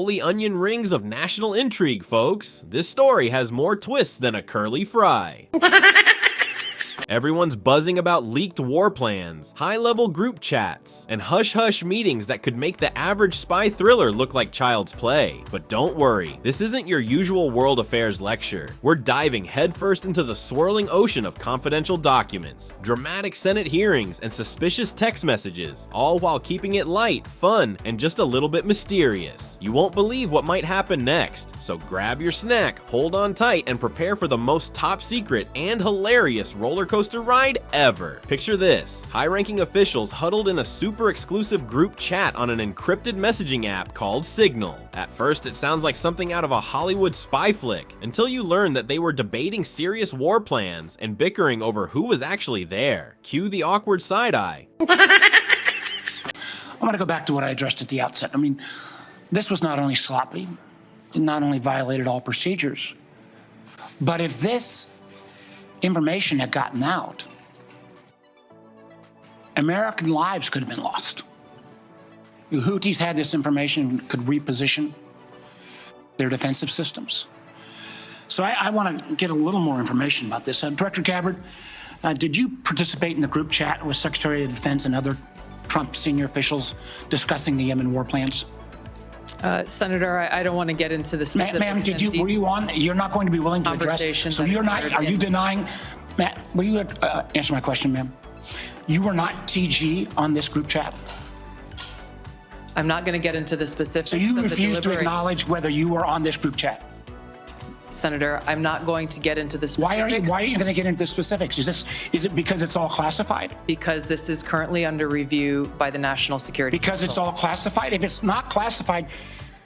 holy onion rings of national intrigue, folks. This story has more twists than a curly fry. Everyone's buzzing about leaked war plans, high-level group chats, and hush-hush meetings that could make the average spy thriller look like child's play. But don't worry, this isn't your usual world affairs lecture. We're diving headfirst into the swirling ocean of confidential documents, dramatic Senate hearings, and suspicious text messages, all while keeping it light, fun, and just a little bit mysterious. You won't believe what might happen next, so grab your snack, hold on tight, and prepare for the most top-secret and hilarious roller coaster ride ever. Picture this: high-ranking officials huddled in a super exclusive group chat on an encrypted messaging app called Signal. At first, it sounds like something out of a Hollywood spy flick, until you learn that they were debating serious war plans and bickering over who was actually there. Cue the awkward side-eye. I want to go back to what I addressed at the outset. I mean, this was not only sloppy, it not only violated all procedures, but if this information had gotten out, American lives could have been lost. The Houthis had this information, could reposition their defensive systems. So I want to get a little more information about this. Director Gabbard, did you participate in the group chat with Secretary of Defense and other Trump senior officials discussing the Yemen war plans? Senator, I don't want to get into the specifics. Ma'am, were you on? You're not going to be willing to address. So you're not. Are you denying? Matt, will you answer my question, ma'am? You were not TG on this group chat. I'm not going to get into the specifics. So you refuse to acknowledge whether you were on this group chat. Senator, I'm not going to get into the specifics. Why are you going to get into the specifics? Is it because it's all classified? Because this is currently under review by the National Security Council. Because it's all classified? If it's not classified,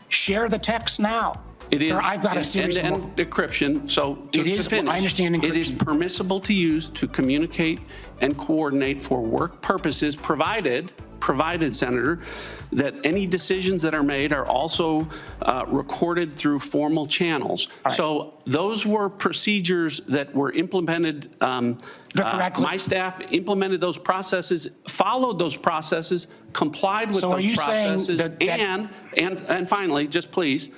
share the text now. It is I've got a series end-to-end decryption, so to finish, I understand encryption. It is permissible to use to communicate and coordinate for work purposes, provided, Senator, that any decisions that are made are also recorded through formal channels. Right. So those were procedures that were implemented. My staff implemented those processes, followed those processes, complied with those processes, and finally, just please.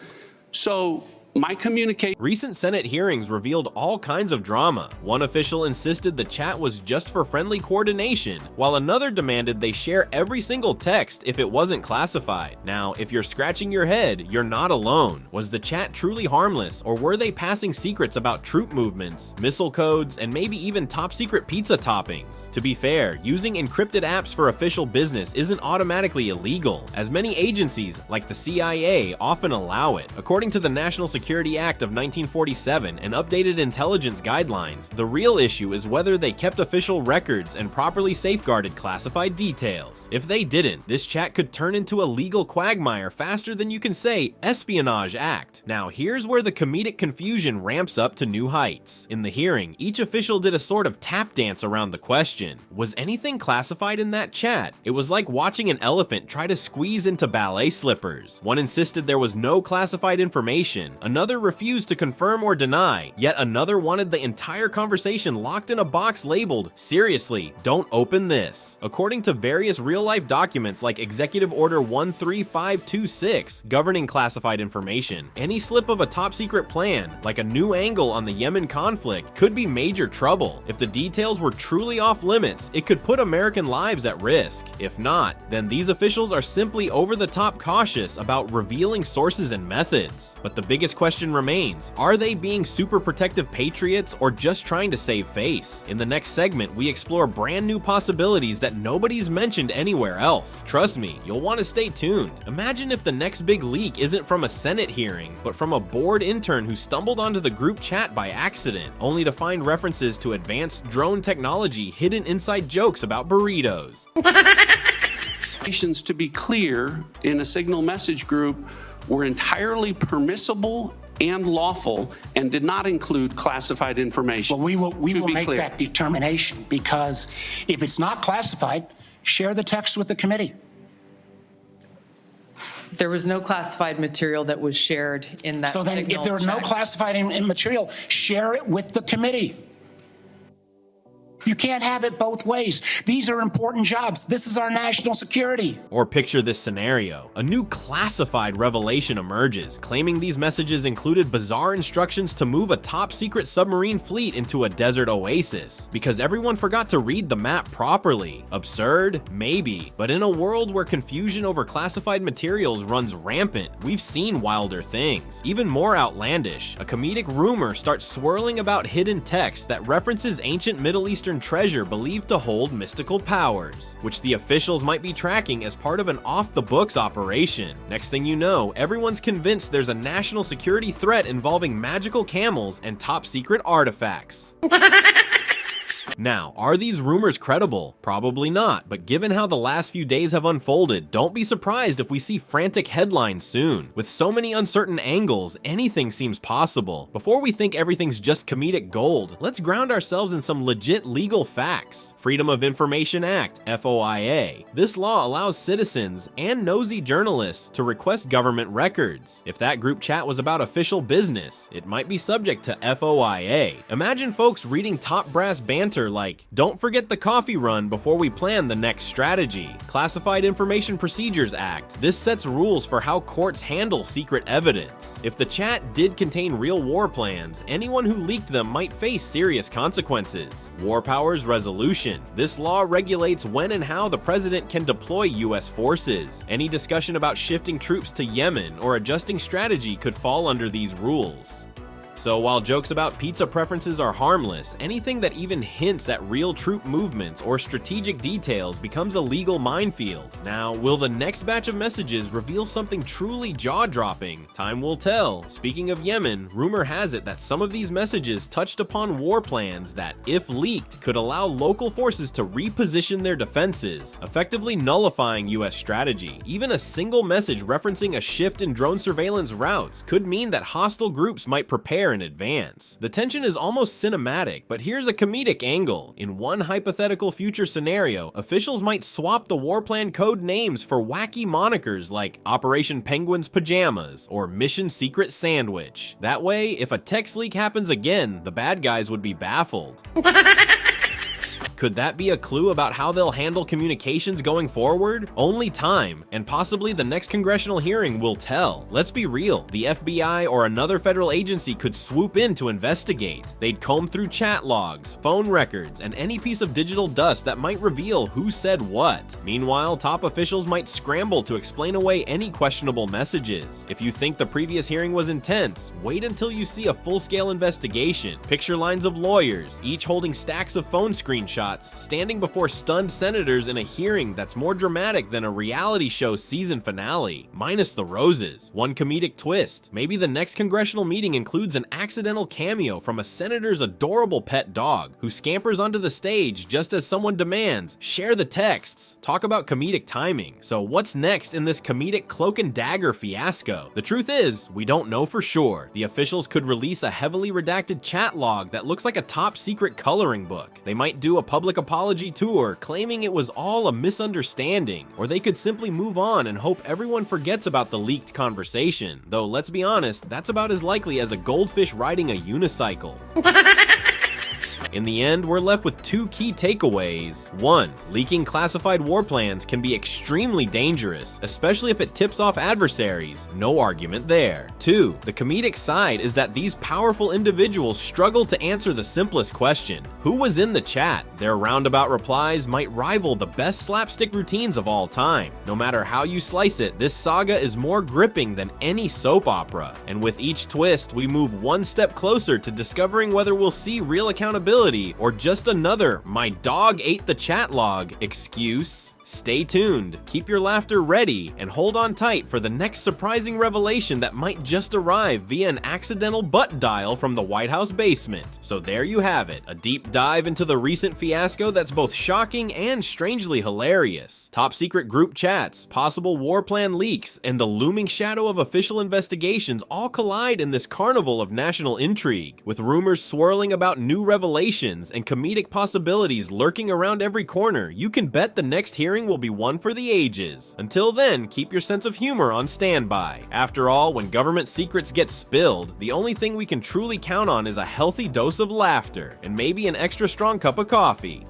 So my communication. Recent Senate hearings revealed all kinds of drama. One official insisted the chat was just for friendly coordination, while another demanded they share every single text if it wasn't classified. Now, if you're scratching your head, you're not alone. Was the chat truly harmless, or were they passing secrets about troop movements, missile codes, and maybe even top-secret pizza toppings? To be fair, using encrypted apps for official business isn't automatically illegal, as many agencies, like the CIA, often allow it. According to the National Security Act of 1947 and updated intelligence guidelines, the real issue is whether they kept official records and properly safeguarded classified details. If they didn't, this chat could turn into a legal quagmire faster than you can say Espionage Act. Now, here's where the comedic confusion ramps up to new heights. In the hearing, each official did a sort of tap dance around the question. Was anything classified in that chat? It was like watching an elephant try to squeeze into ballet slippers. One insisted there was no classified information. Another refused to confirm or deny, yet another wanted the entire conversation locked in a box labeled, "Seriously, don't open this." According to various real-life documents like Executive Order 13526 governing classified information, any slip of a top-secret plan, like a new angle on the Yemen conflict, could be major trouble. If the details were truly off-limits, it could put American lives at risk. If not, then these officials are simply over-the-top cautious about revealing sources and methods. But the biggest question remains, are they being super protective patriots or just trying to save face? In the next segment, we explore brand new possibilities that nobody's mentioned anywhere else. Trust me, you'll want to stay tuned. Imagine if the next big leak isn't from a Senate hearing, but from a bored intern who stumbled onto the group chat by accident, only to find references to advanced drone technology hidden inside jokes about burritos. To be clear, in a Signal message group, were entirely permissible and lawful and did not include classified information. Well, we will make that determination, because if it's not classified, share the text with the committee. There was no classified material that was shared in that. So then if there were no classified material, share it with the committee. You can't have it both ways. These are important jobs. This is our national security. Or picture this scenario. A new classified revelation emerges, claiming these messages included bizarre instructions to move a top-secret submarine fleet into a desert oasis, because everyone forgot to read the map properly. Absurd? Maybe. But in a world where confusion over classified materials runs rampant, we've seen wilder things. Even more outlandish, a comedic rumor starts swirling about hidden text that references ancient Middle Eastern treasure believed to hold mystical powers, which the officials might be tracking as part of an off-the-books operation. Next thing you know, everyone's convinced there's a national security threat involving magical camels and top-secret artifacts. Now, are these rumors credible? Probably not, but given how the last few days have unfolded, don't be surprised if we see frantic headlines soon. With so many uncertain angles, anything seems possible. Before we think everything's just comedic gold, let's ground ourselves in some legit legal facts. Freedom of Information Act, FOIA. This law allows citizens and nosy journalists to request government records. If that group chat was about official business, it might be subject to FOIA. Imagine folks reading top brass banter like, "Don't forget the coffee run before we plan the next strategy." Classified Information Procedures Act. This sets rules for how courts handle secret evidence. If the chat did contain real war plans, anyone who leaked them might face serious consequences. War Powers Resolution. This law regulates when and how the president can deploy US forces. Any discussion about shifting troops to Yemen or adjusting strategy could fall under these rules. So while jokes about pizza preferences are harmless, anything that even hints at real troop movements or strategic details becomes a legal minefield. Now, will the next batch of messages reveal something truly jaw-dropping? Time will tell. Speaking of Yemen, rumor has it that some of these messages touched upon war plans that, if leaked, could allow local forces to reposition their defenses, effectively nullifying US strategy. Even a single message referencing a shift in drone surveillance routes could mean that hostile groups might prepare in advance. The tension is almost cinematic, but here's a comedic angle. In one hypothetical future scenario, officials might swap the war plan code names for wacky monikers like Operation Penguin's Pajamas or Mission Secret Sandwich. That way, if a text leak happens again, the bad guys would be baffled. Could that be a clue about how they'll handle communications going forward? Only time, and possibly the next congressional hearing will tell. Let's be real, the FBI or another federal agency could swoop in to investigate. They'd comb through chat logs, phone records, and any piece of digital dust that might reveal who said what. Meanwhile, top officials might scramble to explain away any questionable messages. If you think the previous hearing was intense, wait until you see a full-scale investigation. Picture lines of lawyers, each holding stacks of phone screenshots, standing before stunned senators in a hearing that's more dramatic than a reality show season finale, minus the roses. One comedic twist. Maybe the next congressional meeting includes an accidental cameo from a senator's adorable pet dog, who scampers onto the stage just as someone demands, "Share the texts." Talk about comedic timing. So what's next in this comedic cloak and dagger fiasco? The truth is, we don't know for sure. The officials could release a heavily redacted chat log that looks like a top secret coloring book. They might do a public apology tour claiming it was all a misunderstanding, or they could simply move on and hope everyone forgets about the leaked conversation. Though let's be honest, that's about as likely as a goldfish riding a unicycle. In the end, we're left with two key takeaways. 1. Leaking classified war plans can be extremely dangerous, especially if it tips off adversaries. No argument there. 2. The comedic side is that these powerful individuals struggle to answer the simplest question: who was in the chat? Their roundabout replies might rival the best slapstick routines of all time. No matter how you slice it, this saga is more gripping than any soap opera. And with each twist, we move one step closer to discovering whether we'll see real accountability or just another "my dog ate the chat log" excuse. Stay tuned, keep your laughter ready, and hold on tight for the next surprising revelation that might just arrive via an accidental butt dial from the White House basement. So there you have it, a deep dive into the recent fiasco that's both shocking and strangely hilarious. Top secret group chats, possible war plan leaks, and the looming shadow of official investigations all collide in this carnival of national intrigue, with rumors swirling about new revelations revelations and comedic possibilities lurking around every corner, you can bet the next hearing will be one for the ages. Until then, keep your sense of humor on standby. After all, when government secrets get spilled, the only thing we can truly count on is a healthy dose of laughter and maybe an extra strong cup of coffee.